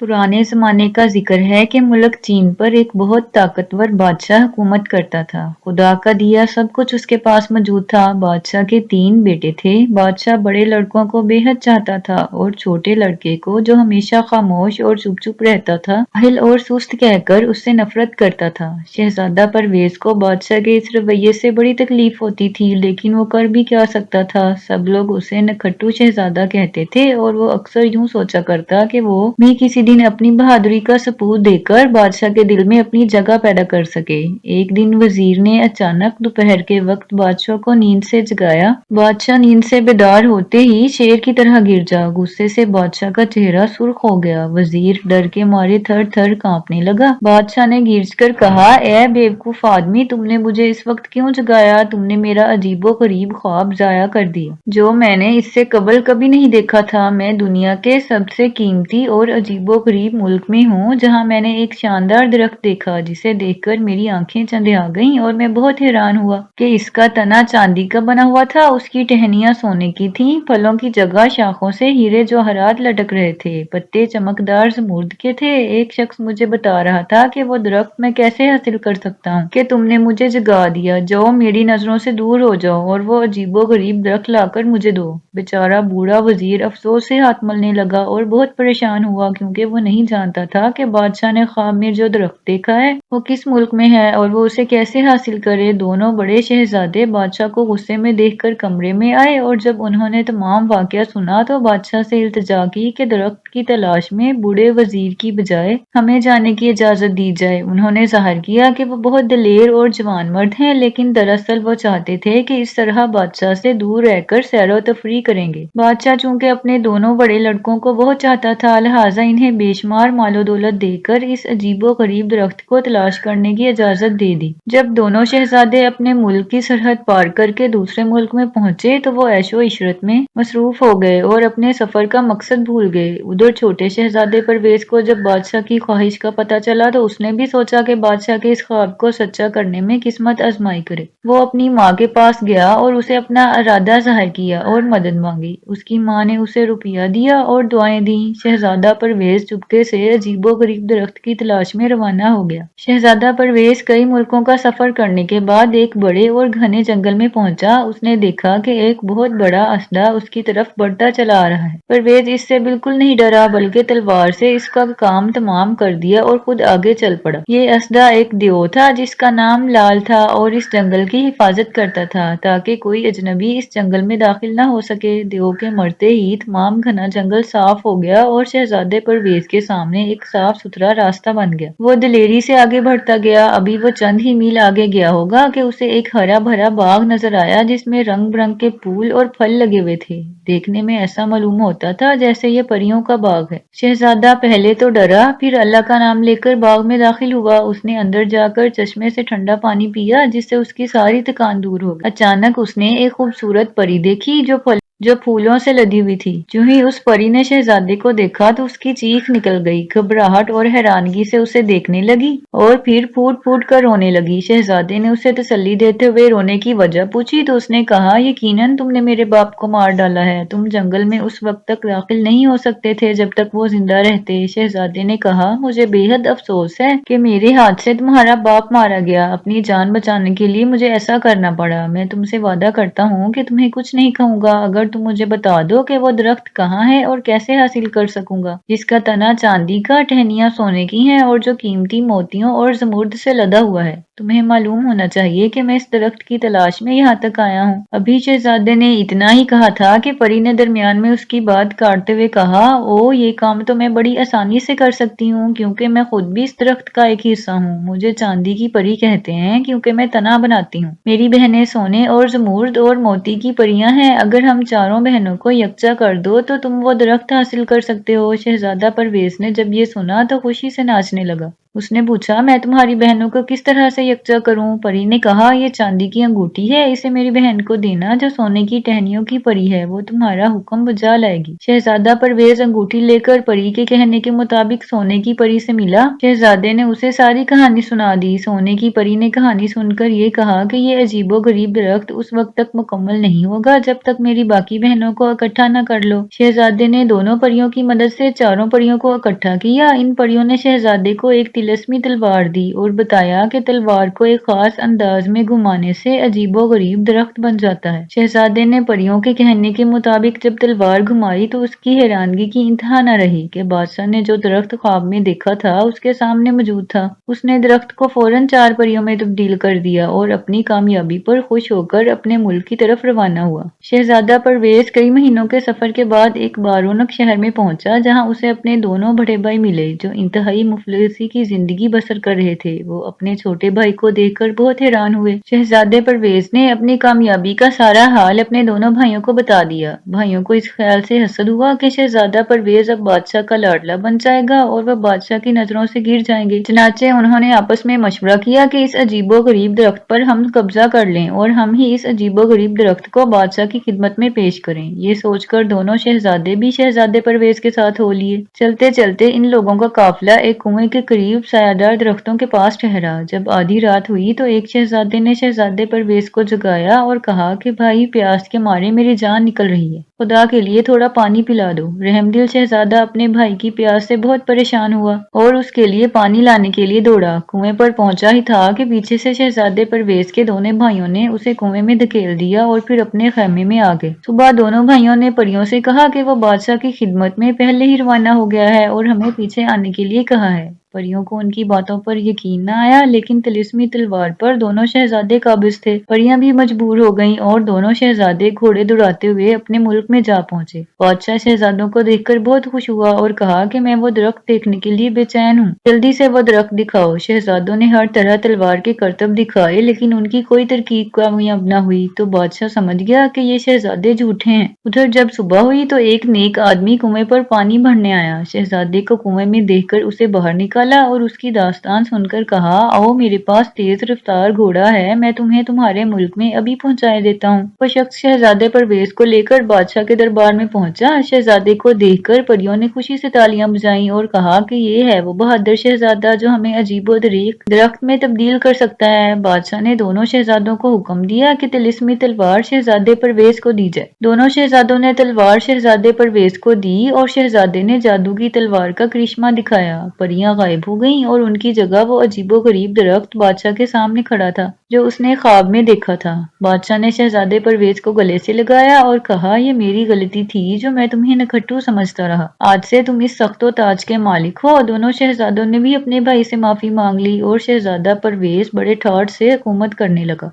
पुराने ज़माने का ज़िक्र है कि मुल्क चीन पर एक बहुत ताकतवर बादशाह हुकूमत करता था। खुदा का दिया सब कुछ उसके पास मौजूद था। बादशाह के 3 बेटे थे। बादशाह बड़े लड़कों को बेहद चाहता था और छोटे लड़के को, जो हमेशा खामोश और चुप-चुप रहता था, काहिल और सुस्त कहकर उससे नफरत करता था। शहजादा परवेज को बादशाह के इस रवैये से बड़ी तकलीफ होती थी, लेकिन वो कर भी क्या सकता था। सब लोग उसे नखट्टू शहजादा कहते थे और वो अक्सर यूं सोचा करता कि वो भी किसी दिन अपनी बहादुरी का सबूत देकर बादशाह के दिल में अपनी जगह पैदा कर सके। एक दिन वजीर ने अचानक दोपहर के वक्त बादशाह को नींद से जगाया। बादशाह नींद से बेदार होते ही शेर की तरह गिर जा। गुस्से से बादशाह का चेहरा सुर्ख हो गया। वजीर डर के मारे थर थर कांपने लगा। बादशाह ने गिरजकर कहा, ए बेवकूफ आदमी, तुमने मुझे इस वक्त क्यों जगाया? तुमने मेरा अजीबो गरीब ख्वाब जाया कर दिया, जो मैंने इससे कबल कभी नहीं देखा था। मैं दुनिया के सबसे कीमती और अजीबो-गरीब मुल्क में हूँ, जहाँ मैंने एक शानदार दरख्त देखा, जिसे देखकर मेरी आंखें चंधिया गईं और मैं बहुत हैरान हुआ कि इसका तना चांदी का बना हुआ था, उसकी टहनियाँ सोने की थीं, फलों की जगह शाखों से हीरे जवाहरात लटक रहे थे, पत्ते चमकदार जमूर्द के थे। एक शख्स मुझे बता रहा था कि वो दरख्त मैं कैसे हासिल कर सकता हूँ कि तुमने मुझे जगा दिया। जाओ, मेरी नजरों से दूर हो जाओ और वो अजीबो-गरीब दरख्त लाकर मुझे दो। बेचारा बूढ़ा वजीर अफसोस से हाथ मलने लगा और बहुत परेशान हुआ, क्योंकि वो नहीं जानता था कि बादशाह ने ख्वाब में जो दरख्त देखा है वो किस मुल्क में है और वो उसे कैसे हासिल करे। दोनों बड़े शहजादे बादशाह को गुस्से में देखकर कमरे में आए और जब उन्होंने तमाम वाकया सुना तो बादशाह से इल्तिजा की कि दरख्त की तलाश में बूढ़े वजीर की बजाय हमें जाने की इजाजत दी जाए। उन्होंने जाहिर किया कि वो बहुत दलेर और जवान मर्द हैं, लेकिन दरअसल वो चाहते थे कि इस तरह बादशाह से दूर रहकर सैरो तफरी करेंगे। बादशाह चूंकि अपने दोनों बड़े लड़कों को बहुत चाहता था, लिहाजा इन्हें बेशुमार मालो दौलत देकर इस अजीबो गरीब दरख्त को तलाश करने की इजाजत दे दी। जब दोनों शहजादे अपने मुल्क की सरहद पार करके दूसरे मुल्क में पहुंचे तो वो ऐशो इशरत में मसरूफ हो गए और अपने सफर का मकसद भूल गए। उधर छोटे शहजादे परवेज को जब बादशाह की ख्वाहिश का पता चला तो उसने भी सोचा कि बादशाह के इस ख्वाब को सच्चा करने में किस्मत आजमाई करे। वो अपनी माँ के पास गया और उसे अपना इरादा जाहिर किया और मदद मांगी। उसकी माँ ने उसे रुपया दिया और दुआएं दी। शहजादा परवेज चुपके से अजीबो गरीब दरख्त की तलाश में रवाना हो गया। शहजादा परवेज कई मुल्कों का सफर करने के बाद एक बड़े और घने जंगल में पहुंचा। उसने देखा कि एक बहुत बड़ा असदा उसकी तरफ बढ़ता चला आ रहा है। परवेज इससे बिल्कुल नहीं डरा, बल्कि तलवार से इसका काम तमाम कर दिया और खुद आगे चल पड़ा। ये असदा एक देव था जिसका नाम लाल था और इस जंगल की हिफाजत करता था ताकि कोई अजनबी इस जंगल में दाखिल न हो सके। देव के मरते ही तमाम घना जंगल साफ हो गया और शहजादे परवेज के सामने एक साफ सुथरा रास्ता बन गया। वो दिलेरी से आगे बढ़ता गया। अभी वो चंद ही मील आगे गया होगा कि उसे एक हरा भरा बाग नजर आया जिसमें रंग बिरंग के फूल और फल लगे हुए थे। देखने में ऐसा मालूम होता था जैसे ये परियों का बाग है। शहजादा पहले तो डरा, फिर अल्लाह का नाम लेकर बाग में दाखिल हुआ। उसने अंदर जाकर चश्मे से ठंडा पानी पिया, जिससे उसकी सारी थकान दूर हो गई। अचानक उसने एक खूबसूरत परी देखी जो फूलों से लदी हुई थी। जो ही उस परी ने शहजादे को देखा तो उसकी चीख निकल गई। घबराहट और हैरानगी से उसे देखने लगी और फिर फूट फूट कर रोने लगी। शहजादे ने उसे तसल्ली देते हुए रोने की वजह पूछी तो उसने कहा, यकीनन तुमने मेरे बाप को मार डाला है। तुम जंगल में उस वक्त तक दाखिल नहीं हो सकते थे जब तक वो जिंदा रहते। शहजादे ने कहा, मुझे बेहद अफसोस है कि मेरे हाथ से तुम्हारा बाप मारा गया। अपनी जान बचाने के लिए मुझे ऐसा करना पड़ा। मैं तुमसे वादा करता हूँ कि तुम्हें कुछ नहीं कहूंगा अगर तुम मुझे बता दो कि वो दरख्त कहाँ है और कैसे हासिल कर सकूंगा, जिसका तना चांदी का, टहनियां सोने की हैं और जो कीमती मोतियों और जमूर्द से लदा हुआ है। तुम्हें मालूम होना चाहिए कि मैं इस दरख्त की तलाश में यहाँ तक आया हूँ। अभी शहजादे ने इतना ही कहा था कि परी ने दरमियान में उसकी बात काटते हुए कहा, ओ ये काम तो मैं बड़ी आसानी से कर सकती हूँ, क्योंकि मैं खुद भी इस दरख्त का एक हिस्सा हूँ। मुझे चांदी की परी कहते हैं क्योंकि मैं तना बनाती हूँ। मेरी बहनें सोने और जमूर्द और मोती की परियां हैं। अगर हम चारों बहनों को यकजा कर दो तो तुम वो दरख्त हासिल कर सकते हो। शहजादा परवेज ने जब ये सुना तो खुशी से नाचने लगा। اس نے پوچھا میں تمہاری بہنوں کو کس طرح سے یکجا کروں؟ پری نے کہا یہ چاندی کی انگوٹھی ہے، اسے میری بہن کو دینا جو سونے کی ٹہنیوں کی پری ہے، وہ تمہارا حکم بجا لائے گی۔ شہزادہ پرویز انگوٹھی لے کر پری کے کہنے کے مطابق سونے کی پری سے ملا۔ شہزادے نے اسے ساری کہانی سنا دی۔ سونے کی پری نے کہانی سن کر یہ کہا کہ یہ عجیب و غریب درخت اس وقت تک مکمل نہیں ہوگا جب تک میری باقی بہنوں کو اکٹھا نہ کر لو۔ شہزادے نے دونوں پریوں کی مدد سے چاروں پریوں کو اکٹھا کیا۔ ان پریوں نے شہزادے کو ایک طلسمی تلوار دی اور بتایا کہ تلوار کو ایک خاص انداز میں گھمانے سے عجیب و غریب درخت بن جاتا ہے۔ شہزادے نے پریوں کے کہنے کے مطابق جب تلوار گھمائی تو اس کی حیرانگی کی انتہا نہ رہی کہ بادشاہ نے جو درخت خواب میں دیکھا تھا اس کے سامنے موجود تھا۔ اس نے درخت کو فوراً چار پریوں میں تبدیل کر دیا اور اپنی کامیابی پر خوش ہو کر اپنے ملک کی طرف روانہ ہوا۔ شہزادہ پرویز کئی مہینوں کے سفر کے بعد ایک بارونق شہر میں پہنچا جہاں اسے اپنے دونوں بڑے بھائی ملے جو انتہائی مفلسی کی زندگی بسر کر رہے تھے۔ وہ اپنے چھوٹے بھائی کو دیکھ کر بہت حیران ہوئے۔ شہزادے پرویز نے اپنی کامیابی کا سارا حال اپنے دونوں بھائیوں کو بتا دیا۔ بھائیوں کو اس خیال سے حسد ہوا کہ شہزادہ پرویز اب بادشاہ کا لاڈلا بن جائے گا اور وہ بادشاہ کی نظروں سے گر جائیں گے۔ چنانچہ انہوں نے آپس میں مشورہ کیا کہ اس عجیب و غریب درخت پر ہم قبضہ کر لیں اور ہم ہی اس عجیب و غریب درخت کو بادشاہ کی خدمت میں پیش کریں۔ یہ سوچ کر دونوں شہزادے بھی شہزادے پرویز کے ساتھ ہو لیے۔ چلتے چلتے ان لوگوں کا قافلہ ایک کنویں کے قریب سایہ دار درختوں کے پاس ٹھہرا۔ جب آدھی رات ہوئی تو ایک شہزادے نے شہزادے پرویز کو جگایا اور کہا کہ بھائی پیاس کے مارے میری جان نکل رہی ہے، خدا کے لیے تھوڑا پانی پلا دو۔ رحم دل شہزادہ اپنے بھائی کی پیاس سے بہت پریشان ہوا اور اس کے لیے پانی لانے کے لیے دوڑا۔ کنویں پر پہنچا ہی تھا کہ پیچھے سے شہزادے پرویز کے دونوں بھائیوں نے اسے کنویں میں دھکیل دیا اور پھر اپنے خیمے میں آ گئے۔ صبح دونوں بھائیوں نے پریوں سے کہا کہ وہ بادشاہ کی خدمت میں پہلے ہی روانہ ہو گیا ہے اور ہمیں پیچھے آنے کے لیے کہا ہے۔ پریوں کو ان کی باتوں پر یقین نہ آیا لیکن طلسمی تلوار پر دونوں شہزادے قابض تھے۔ پریاں بھی مجبور ہو گئیں اور دونوں شہزادے گھوڑے دوڑاتے ہوئے اپنے ملک میں جا پہنچے۔ بادشاہ شہزادوں کو دیکھ کر بہت خوش ہوا اور کہا کہ میں وہ درخت دیکھنے کے لیے بے چین ہوں، جلدی سے وہ درخت دکھاؤ۔ شہزادوں نے ہر طرح تلوار کے کرتب دکھائے لیکن ان کی کوئی ترکیب کامیاب نہ ہوئی تو بادشاہ سمجھ گیا کہ یہ شہزادے جھوٹے ہیں۔ ادھر جب صبح ہوئی تو ایک نیک آدمی کنویں پر پانی بھرنے آیا۔ شہزادے کو کنویں میں دیکھ کر اسے باہر نکالا اور اس کی داستان سن کر کہا آؤ میرے پاس تیز رفتار گھوڑا ہے، میں تمہیں تمہارے ملک میں ابھی پہنچائے دیتا ہوں۔ وہ شخص شہزادے پرویز کو لے کر بادشاہ کے دربار میں پہنچا۔ شہزادے کو دیکھ کر پریوں نے خوشی سے تالیاں بجائیں اور کہا کہ یہ ہے وہ بہادر شہزادہ جو ہمیں عجیب و غریب درخت میں تبدیل کر سکتا ہے۔ بادشاہ نے دونوں شہزادوں کو حکم دیا کہ طلسمی تلوار شہزادے پرویز کو دی جائے۔ دونوں شہزادوں نے تلوار شہزادے پرویز کو دی اور شہزادے نے جادو کی تلوار کا کرشمہ دکھایا۔ پریاں غائب ہو گئیں اور ان کی جگہ وہ عجیب و غریب درخت بادشاہ کے سامنے کھڑا تھا جو اس نے خواب میں دیکھا تھا۔ بادشاہ نے شہزادے پرویز کو گلے سے لگایا اور کہا یہ میری غلطی تھی جو میں تمہیں نکھٹو سمجھتا رہا، آج سے تم اس تخت و تاج کے مالک ہو۔ دونوں شہزادوں نے بھی اپنے بھائی سے معافی مانگ لی اور شہزادہ پرویز بڑے ٹھاٹ سے حکومت کرنے لگا۔